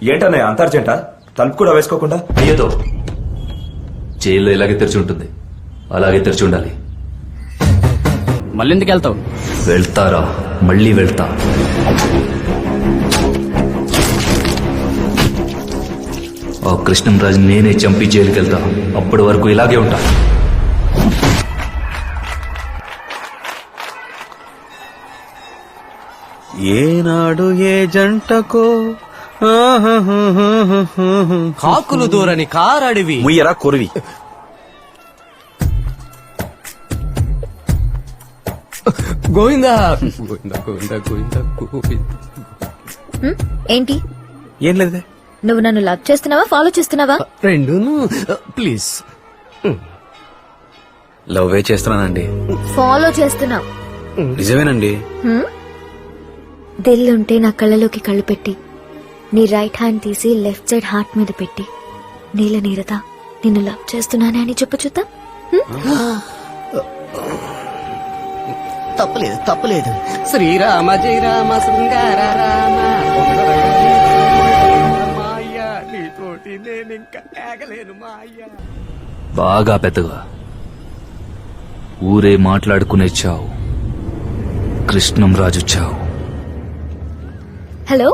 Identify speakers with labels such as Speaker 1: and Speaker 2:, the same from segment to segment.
Speaker 1: ఏంటన్నయ్య అంత అర్జెంటా? తలుపు కూడా వేసుకోకుండా?
Speaker 2: అయ్యతో జైల్లో ఇలాగే తెరిచి ఉంటుంది, అలాగే తెరిచి ఉండాలి.
Speaker 3: మళ్ళీ ఎందుకు వెళ్తావు?
Speaker 2: వెళ్తారా? మళ్ళీ వెళ్తా. ఆ కృష్ణంరాజు నేనే చంపి జైలుకి వెళ్తా. అప్పటి వరకు ఇలాగే ఉంటా.
Speaker 4: ఏనాడు ఏ జంటకో
Speaker 5: కాకులు దూరని కారడివి.
Speaker 4: ముయ్యరా కొరివి.
Speaker 5: గోవిందా గోవిందా గోవిందా గోవిందా గోవిందా.
Speaker 6: ఏంటి?
Speaker 4: ఏం లేదే.
Speaker 6: నువ్వు నన్ను లవ్ చేస్తున్నావా, ఫాలో చేస్తున్నావా?
Speaker 5: రెండును. ప్లీజ్.
Speaker 4: లవ్వే చేస్తున్నానండి.
Speaker 6: ఫాలో చేస్తున్నావు.
Speaker 4: నిజమేనండి.
Speaker 6: దిల్లుంటే నా కళ్ళలోకి కళ్ళు పెట్టి, నీ రైట్ హ్యాండ్ తీసి లెఫ్ట్ సైడ్ హార్ట్ మీద పెట్టి, నీల నీరదా నిన్ను లవ్ చేస్తున్నానే అని చెప్పు చూద్దాం.
Speaker 5: తప్పలేదు తప్పలేదు. శ్రీరామ జయ రామ శృంగార రామ మాయ నీతోటి నేనింకా ఆగలేను మాయ.
Speaker 2: బాగా పెద్దగా ఊరే మాట్లాడుకునే చావు కృష్ణంరాజు చావు.
Speaker 6: హలో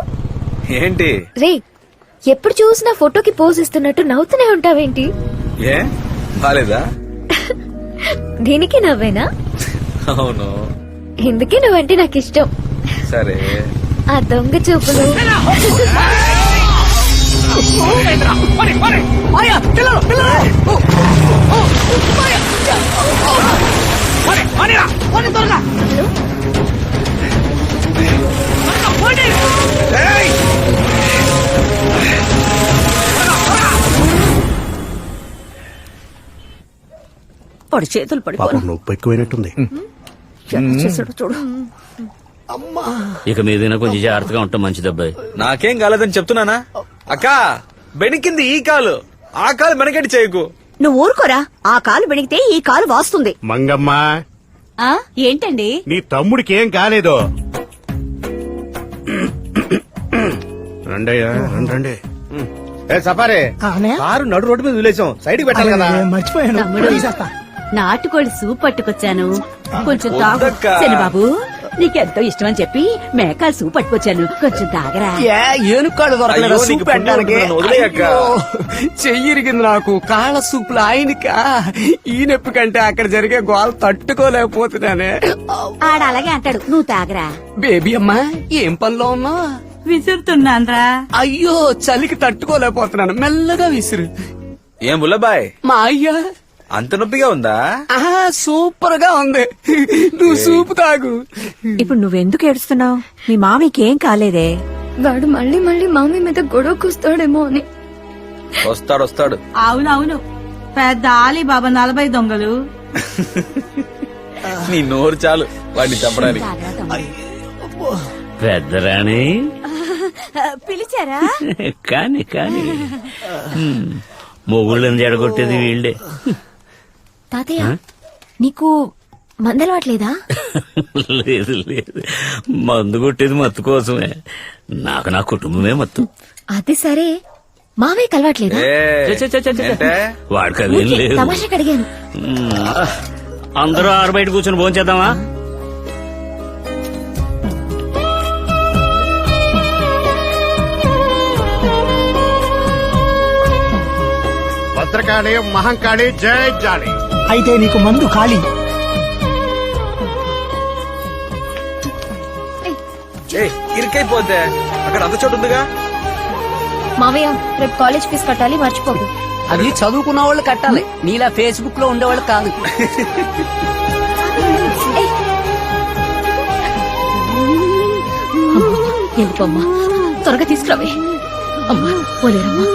Speaker 4: ఏంటి?
Speaker 6: రే, ఎప్పుడు చూసినా ఫోటోకి పోజ్ ఇస్తున్నట్టు నవ్వుతూనే ఉంటావేంటి?
Speaker 4: ఏ బాలేదా?
Speaker 6: దీనికి నవ్వేనా?
Speaker 4: అవును.
Speaker 6: ఎందుకే నువ్వంటే నాకు ఇష్టం.
Speaker 4: సరే.
Speaker 6: ఆ దొంగ చూపులు,
Speaker 7: పడి చేతులు పడి
Speaker 8: నొప్పి ఎక్కువైనట్టుంది.
Speaker 7: చూడు.
Speaker 3: ఇక మీదైనా కొంచెం జాగ్రత్తగా ఉంటాం మంచిది అబ్బాయి.
Speaker 4: నాకేం కాలేదని చెప్తున్నానా? అక్క బెణికింది ఈ కాలు, ఆ కాలు వెనకటి చేయకు.
Speaker 7: నువ్వు ఊరుకోరా. ఆ కాలు బెణికితే ఈ కాలు వాస్తుంది.
Speaker 8: మంగమ్మ,
Speaker 7: ఏంటండి?
Speaker 8: నీ తమ్ముడికి ఏం కాలేదు. రండయ్యా రండి. సపారే కారు నడు రోడ్డు మీద వదిలేసాం, సైడ్ పెట్టాలి కదా.
Speaker 7: మర్చిపోయాను. నాటుకోడి సూప్ పట్టుకొచ్చాను, కొంచెం తాగు.
Speaker 4: వద్దక్కా.
Speaker 7: శనిబాబు, నీకెంతో ఇష్టమని చెప్పి మేకాల సూప్ పట్టుకొచ్చాను, కొంచెం తాగరా.
Speaker 5: ఏనుకాళ్ళు దొరకలేదా
Speaker 4: అయ్యో, నీకు
Speaker 5: సూప్ పెట్టడానికి?
Speaker 4: పుణ్యం ఉంటుంది, వదిలేయక్క.
Speaker 5: అయ్యో, చెయ్యిరిగింది నాకు. కాళ్ళ సూపులు ఆయనకా, ఈ నొప్పి కంటే అక్కడ జరిగే గోల తట్టుకోలేకపోతున్నానే.
Speaker 7: ఆడ అలాగే అంటాడు, నువ్వు తాగరా.
Speaker 5: బేబీ అమ్మా, ఏం పనిలో ఉన్నా?
Speaker 7: విసురుతున్నాన్రా.
Speaker 5: అయ్యో, చలికి తట్టుకోలేకపోతున్నాను. మెల్లగా విసురు.
Speaker 4: ఏం బుల్లబాయ్,
Speaker 5: మా అయ్యా
Speaker 4: అంత నొప్పిగా ఉందా?
Speaker 5: సూపర్ గా ఉంది. నువ్వు సూపు తాగు.
Speaker 7: ఇప్పుడు నువ్వెందుకు ఏడుస్తున్నావు? మీ మామయ్యకి ఏం కాలేదే?
Speaker 6: వాడు మళ్ళీ మళ్ళీ మామీ మీద గొడవకొస్తాడేమో అని.
Speaker 4: వస్తాడు.
Speaker 9: అవునవును, పెద్ద ఆలీబాబా 40 దొంగలు.
Speaker 4: నీ నోరు చాలు వాడిని చంపడానికి.
Speaker 3: పెద్దరాణి
Speaker 7: పిలిచారా?
Speaker 3: కాని మొగుళ్ళని జడగొట్టేది వీళ్ళే.
Speaker 6: తాతయ్య, నీకు మందలవాట్లేదా?
Speaker 3: లేదు మందు కొట్టేది మత్తు కోసమే. నాకు నా కుటుంబమే మత్తు.
Speaker 6: అది సరే, మామయ్య కలవట్లేదా?
Speaker 4: ఏంటే?
Speaker 3: వాడికి అదేం లేదు.
Speaker 6: తమాషకి అడిగాను.
Speaker 3: అందరూ ఆరు బయట కూర్చొని భోంచేద్దామా?
Speaker 8: భద్రకాళి మహంకాళి జై జాలి.
Speaker 5: అయితే నీకు మందు ఖాళీ.
Speaker 4: ఇరుకైపోతే అక్కడ అంత చోటు ఉందిగా.
Speaker 6: మామయ్య, రేపు కాలేజ్ ఫీజు కట్టాలి, మర్చిపోకు.
Speaker 5: అది చదువుకున్న వాళ్ళు కట్టాలి, నీలా ఫేస్బుక్ లో ఉండేవాళ్ళు కాదు.
Speaker 6: ఎందుకమ్మా, త్వరగా తీసుకురావే. అమ్మా పోలేరమ్మా.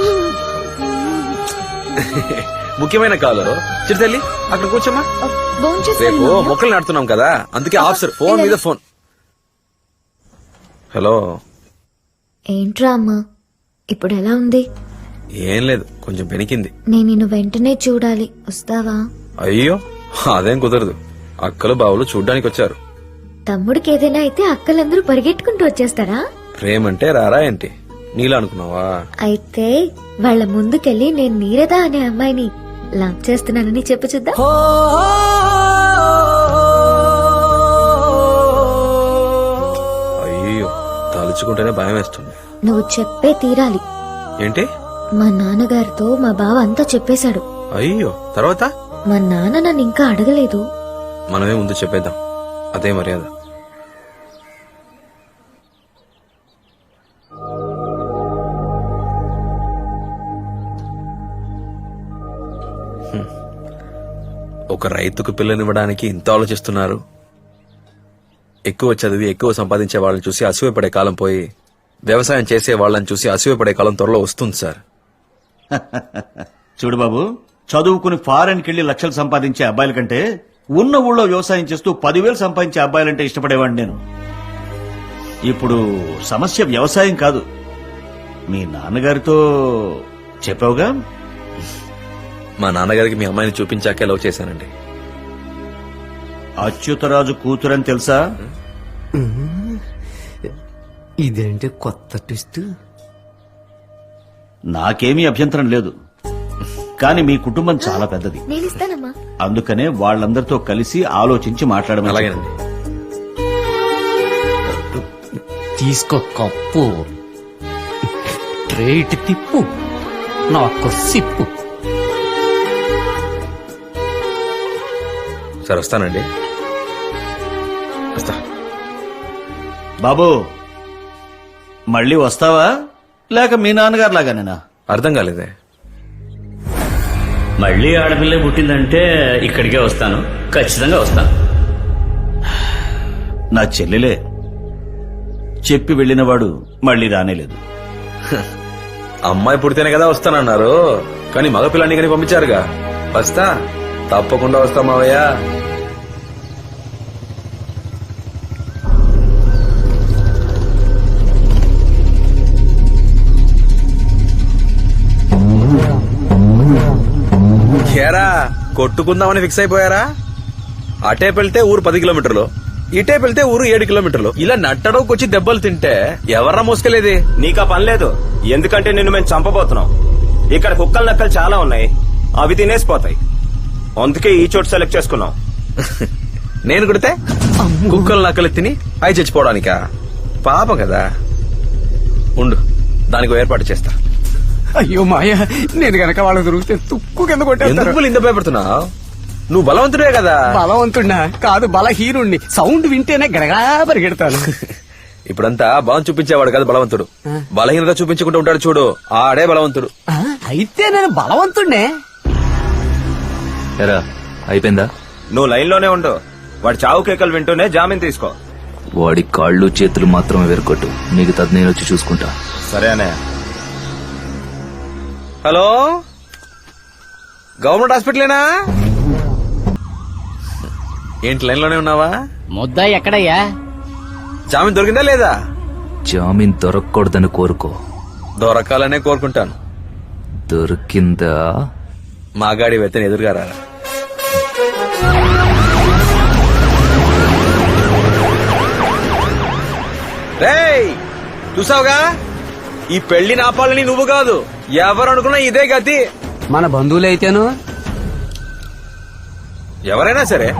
Speaker 4: ముఖ్యమైన కాలు చిరుతల్లి, అక్కడ కూర్చోమ్మా. రేపు మొక్కలు నాడుతున్నాం కదా, అందుకే ఆఫీసర్ ఫోన్ మీద ఫోన్. హలో.
Speaker 6: ఏంట్రా అమ్మా, ఇప్పుడు ఎలా ఉంది?
Speaker 4: ఏం లేదు, కొంచెం పెనికింది.
Speaker 6: నేను నిన్ను వెంటనే చూడాలి, వస్తావా?
Speaker 4: అయ్యో, అదేం కుదరదు. అక్కలు బావులు చూడ్డానికి వచ్చారు.
Speaker 6: తమ్ముడికి ఏదైనా అయితే అక్కలందరూ పరిగెట్టుకుంటూ వచ్చేస్తారా?
Speaker 4: ప్రేమంటే రారా ఏంటి? నీలా అనుకున్నావా?
Speaker 6: అయితే వాళ్ళ ముందుకెళ్ళి నేను నీరద అనే అమ్మాయిని లవ్ చేస్తున్నానని చెప్పు చూద్దాం.
Speaker 4: అయ్యో, తలుచుకుంటేనే భయం వేస్తుంది.
Speaker 6: నువ్వు చెప్పే తీరాలి.
Speaker 4: ఏంటి?
Speaker 6: మా నాన్నగారితో మా బావ అంతా చెప్పేశాడు.
Speaker 4: అయ్యో, తర్వాత?
Speaker 6: మా నాన్న నన్ను ఇంకా అడగలేదు.
Speaker 4: మనమే ముందు చెప్పేద్దాం, అదే మర్యాద. ఒక రైతుకు పిల్లనివ్వడానికి ఇంత ఆలోచిస్తున్నారు. ఎక్కువ చదివి ఎక్కువ సంపాదించే వాళ్ళని చూసి అసూయపడే కాలం పోయి వ్యవసాయం చేసే వాళ్ళని చూసి అసూయపడే కాలం త్వరలో వస్తుంది సార్.
Speaker 8: చూడు బాబు, చదువుకుని ఫారెన్కి వెళ్లి లక్షలు సంపాదించే అబ్బాయిల కంటే ఉన్న ఊళ్ళో వ్యవసాయం చేస్తూ 10,000 సంపాదించే అబ్బాయిలంటే ఇష్టపడేవాడిని నేను. ఇప్పుడు సమస్య వ్యవసాయం కాదు. మీ నాన్నగారితో చెప్పావుగా?
Speaker 4: మా నాన్నగారికి మీ అమ్మాయిని చూపించాకే లవ్ చేశానండి.
Speaker 8: అచ్యుతరాజు కూతురని తెలుసా?
Speaker 5: ఇదేంటి కొత్త ట్విస్ట్?
Speaker 8: నాకేమీ అభ్యంతరం లేదు, కానీ మీ కుటుంబం చాలా పెద్దది.
Speaker 6: నేను ఇస్తానమ్మా.
Speaker 8: అందుకనే వాళ్ళందరితో కలిసి ఆలోచించి మాట్లాడమని.
Speaker 4: అలాగేనండి.
Speaker 5: తీసుకో కప్పు, రేటు తిప్పు, నాకు సిప్పు.
Speaker 4: సార్ వస్తానండి. వస్తా.
Speaker 8: బాబు, మళ్ళీ వస్తావా లేక మీ నాన్నగారు లాగానేనా?
Speaker 4: అర్థం కాలేదే.
Speaker 3: మళ్ళీ ఆడపిల్లే పుట్టిందంటే ఇక్కడికే వస్తాను, ఖచ్చితంగా వస్తాను.
Speaker 8: నా చెల్లెలే. చెప్పి వెళ్ళినవాడు మళ్ళీ రానేలేదు.
Speaker 4: అమ్మాయి పుడితేనే కదా వస్తానన్నారు, కానీ మగ పిల్లాన్ని కానీ పంపించారుగా. వస్తా, తప్పకుండా వస్తా మావయ్య. ఏరా, కొట్టుకుందామని ఫిక్స్ అయిపోయారా? అటే వెళ్తే ఊరు 10 కిలోమీటర్లు, ఇటే వెళ్తే ఊరు 7 కిలోమీటర్లు. ఇలా నట్టడవుకొచ్చి దెబ్బలు తింటే ఎవర్రా మోసుకెళ్ళేది?
Speaker 1: నీకా పని లేదు, ఎందుకంటే నిన్ను మేము చంపబోతున్నాం. ఇక్కడ కుక్కలు నక్కలు చాలా ఉన్నాయి, అవి తినేసిపోతాయి. అందుకే ఈ చోటు సెలెక్ట్ చేసుకున్నాం.
Speaker 4: నేను కుడితే కుక్కలు నక్కలు తిని అవి చచ్చిపోవడానికా? పాపం కదా. ఉండు, దానికి ఏర్పాటు చేస్తా.
Speaker 5: అయ్యో మాయా, నేను గనక వాళ్ళు దొరికితే తుక్కు కింద కొట్టేస్తారు.
Speaker 4: ఎందుకు ఇంత భయపడుతున్నావు? నువ్వు బలవంతుడే కదా.
Speaker 5: బలవంతున్నా కాదు, బలహీనుణ్ణి. సౌండ్ వింటేనే గడగడా పరిగెడతాను.
Speaker 4: ఇప్పుడంతా బలం చూపించేవాడు కదా బలవంతుడు, బలహీనత చూపించుకుంటూ ఉంటాడు చూడు, ఆడే బలవంతుడు.
Speaker 5: ఆ, అయితే నేను బలవంతుణ్ణే.
Speaker 2: ఎరా అయిపోయిందా?
Speaker 1: నువ్వు లైన్ లోనే ఉండు, వాడి చావు కేకలు వింటూనే జామీన్ తీసుకో.
Speaker 2: వాడి కాళ్ళు చేతులు మాత్రమే వెరకొట్టు, మిగతాది నేను వచ్చి చూసుకుంటా.
Speaker 1: సరే అన్నయ్య.
Speaker 4: హలో, గవర్నమెంట్ హాస్పిటలేనా? ఏంటి లైన్ లోనే ఉన్నావా?
Speaker 5: ముద్ద ఎక్కడయ్యా?
Speaker 4: జామీన్ దొరికిందా లేదా?
Speaker 2: జామీన్ దొరకకూడదని కోరుకో,
Speaker 4: దొరకాలనే కోరుకుంటాను.
Speaker 2: దొరికిందా?
Speaker 4: మా గాడి వెతని ఎదురుగా రా. రేయ్, చూసావుగా, ఈ పెళ్లి నాపాలని నువ్వు కాదు, ఎవరు అనుకున్నా ఇదే గతి.
Speaker 5: మన బంధువులైతేను
Speaker 4: ఎవరైనా సరే